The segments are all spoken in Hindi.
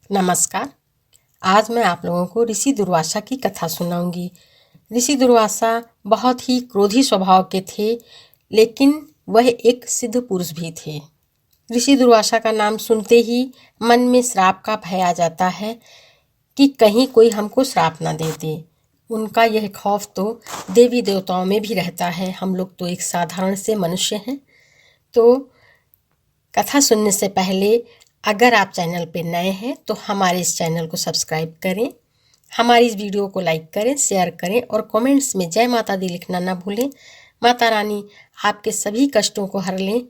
नमस्कार। आज मैं आप लोगों को ऋषि दुर्वासा की कथा सुनाऊंगी। ऋषि दुर्वासा बहुत ही क्रोधी स्वभाव के थे, लेकिन वह एक सिद्ध पुरुष भी थे। ऋषि दुर्वासा का नाम सुनते ही मन में श्राप का भय आ जाता है कि कहीं कोई हमको श्राप ना दे दे। उनका यह खौफ तो देवी देवताओं में भी रहता है। हम लोग तो एक साधारण से मनुष्य हैं। तो कथा सुनने से पहले अगर आप चैनल पे नए हैं तो हमारे इस चैनल को सब्सक्राइब करें, हमारी इस वीडियो को लाइक करें, शेयर करें और कमेंट्स में जय माता दी लिखना ना भूलें। माता रानी आपके सभी कष्टों को हर लें।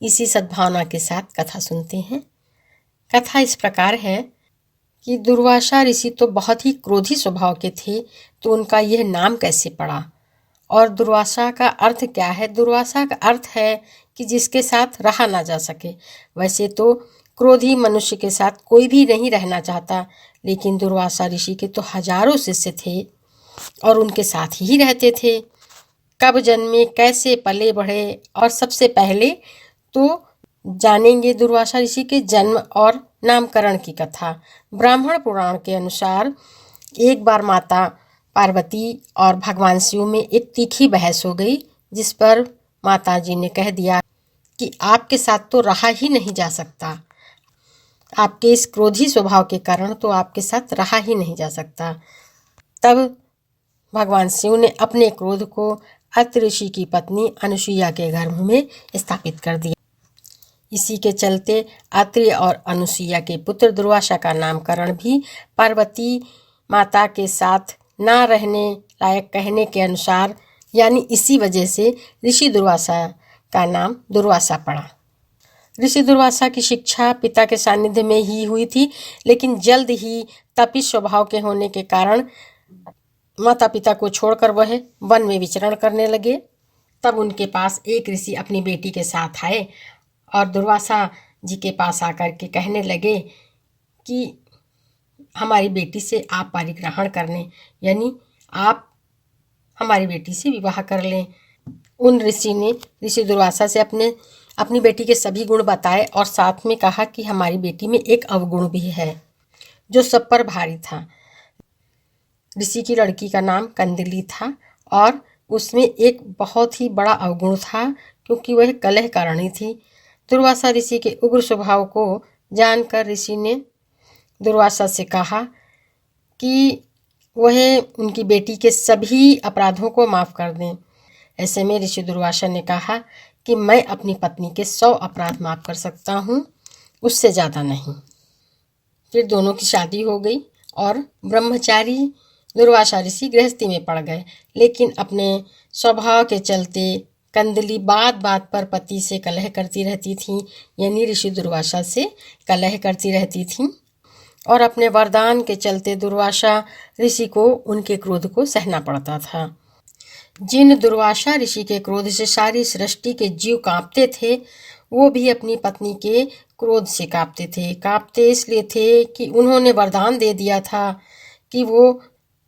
इसी सद्भावना के साथ कथा सुनते हैं। कथा इस प्रकार है कि दुर्वासा ऋषि तो बहुत ही क्रोधी स्वभाव के थे, तो उनका यह नाम कैसे पड़ा और दुर्वासा का अर्थ क्या है? दुर्वासा का अर्थ है कि जिसके साथ रहा ना जा सके। वैसे तो क्रोधी मनुष्य के साथ कोई भी नहीं रहना चाहता, लेकिन दुर्वासा ऋषि के तो हजारों शिष्य थे और उनके साथ ही रहते थे। कब जन्मे, कैसे पले बढ़े, और सबसे पहले तो जानेंगे दुर्वासा ऋषि के जन्म और नामकरण की कथा। ब्राह्मण पुराण के अनुसार एक बार माता पार्वती और भगवान शिव में एक तीखी बहस हो गई, जिस पर माता जी ने कह दिया कि आपके साथ तो रहा ही नहीं जा सकता। आपके इस क्रोधी स्वभाव के कारण तो आपके साथ रहा ही नहीं जा सकता। तब भगवान शिव ने अपने क्रोध को अत्रि ऋषि की पत्नी अनुसुईया के गर्भ में स्थापित कर दिया। इसी के चलते अत्रि और अनुसुईया के पुत्र दुर्वासा का नामकरण भी पार्वती माता के साथ ना रहने लायक कहने के अनुसार, यानी इसी वजह से ऋषि दुर्वासा का नाम दुर्वासा पड़ा। ऋषि दुर्वासा की शिक्षा पिता के सानिध्य में ही हुई थी, लेकिन जल्द ही तपिश स्वभाव के होने के कारण माता पिता को छोड़कर वह वन में विचरण करने लगे। तब उनके पास एक ऋषि अपनी बेटी के साथ आए और दुर्वासा जी के पास आकर के कहने लगे कि हमारी बेटी से आप परिग्रहण करने, यानी आप हमारी बेटी से विवाह कर लें। उन ऋषि ने ऋषि दुर्वासा से अपनी बेटी के सभी गुण बताए और साथ में कहा कि हमारी बेटी में एक अवगुण भी है जो सब पर भारी था। ऋषि की लड़की का नाम कंदली था और उसमें एक बहुत ही बड़ा अवगुण था, क्योंकि वह कलहकारिणी थी। दुर्वासा ऋषि के उग्र स्वभाव को जानकर ऋषि ने दुर्वासा से कहा कि वह उनकी बेटी के सभी अपराधों को माफ़ कर दें। ऐसे में ऋषि दुर्वासा ने कहा कि मैं अपनी पत्नी के 100 अपराध माफ़ कर सकता हूँ, उससे ज़्यादा नहीं। फिर दोनों की शादी हो गई और ब्रह्मचारी दुर्वासा ऋषि गृहस्थी में पड़ गए। लेकिन अपने स्वभाव के चलते कंदली बात बात पर पति से कलह करती रहती थी, यानी ऋषि दुर्वासा से कलह करती रहती थी। और अपने वरदान के चलते दुर्वासा ऋषि को उनके क्रोध को सहना पड़ता था। जिन दुर्वासा ऋषि के क्रोध से सारी सृष्टि के जीव कांपते थे, वो भी अपनी पत्नी के क्रोध से कांपते थे। कांपते इसलिए थे कि उन्होंने वरदान दे दिया था कि वो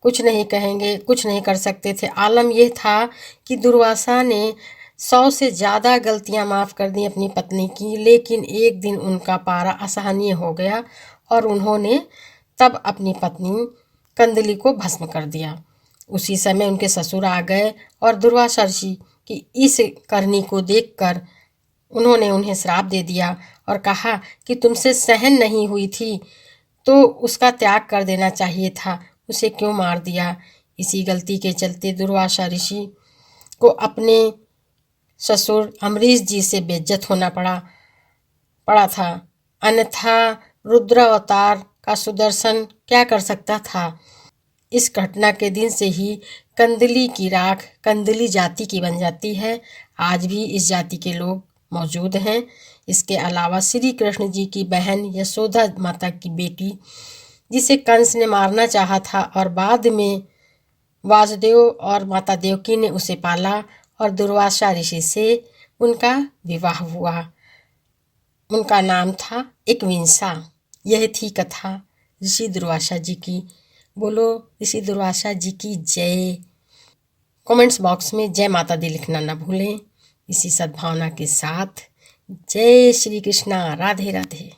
कुछ नहीं कहेंगे, कुछ नहीं कर सकते थे। आलम यह था कि दुर्वासा ने 100 से ज़्यादा गलतियां माफ़ कर दी अपनी पत्नी की, लेकिन एक दिन उनका पारा असहनीय हो गया और उन्होंने तब अपनी पत्नी कंदली को भस्म कर दिया। उसी समय उनके ससुर आ गए और दुर्वासा ऋषि की इस करनी को देखकर उन्होंने उन्हें श्राप दे दिया और कहा कि तुमसे सहन नहीं हुई थी तो उसका त्याग कर देना चाहिए था, उसे क्यों मार दिया। इसी गलती के चलते दुर्वासा ऋषि को अपने ससुर अम्बरीश जी से बेइज्जत होना पड़ा था, अन्यथा रुद्र अवतार का सुदर्शन क्या कर सकता था। इस घटना के दिन से ही कंदली की राख कंदली जाति की बन जाती है। आज भी इस जाति के लोग मौजूद हैं। इसके अलावा श्री कृष्ण जी की बहन यशोदा माता की बेटी, जिसे कंस ने मारना चाहा था और बाद में वासुदेव और माता देवकी ने उसे पाला और दुर्वासा ऋषि से उनका विवाह हुआ। उनका नाम था एकविंसा। यह थी कथा ऋषि दुर्वासा जी की। बोलो ऋषि दुर्वासा जी की जय। कमेंट्स बॉक्स में जय माता दी लिखना ना भूलें। इसी सद्भावना के साथ जय श्री कृष्णा। राधे राधे।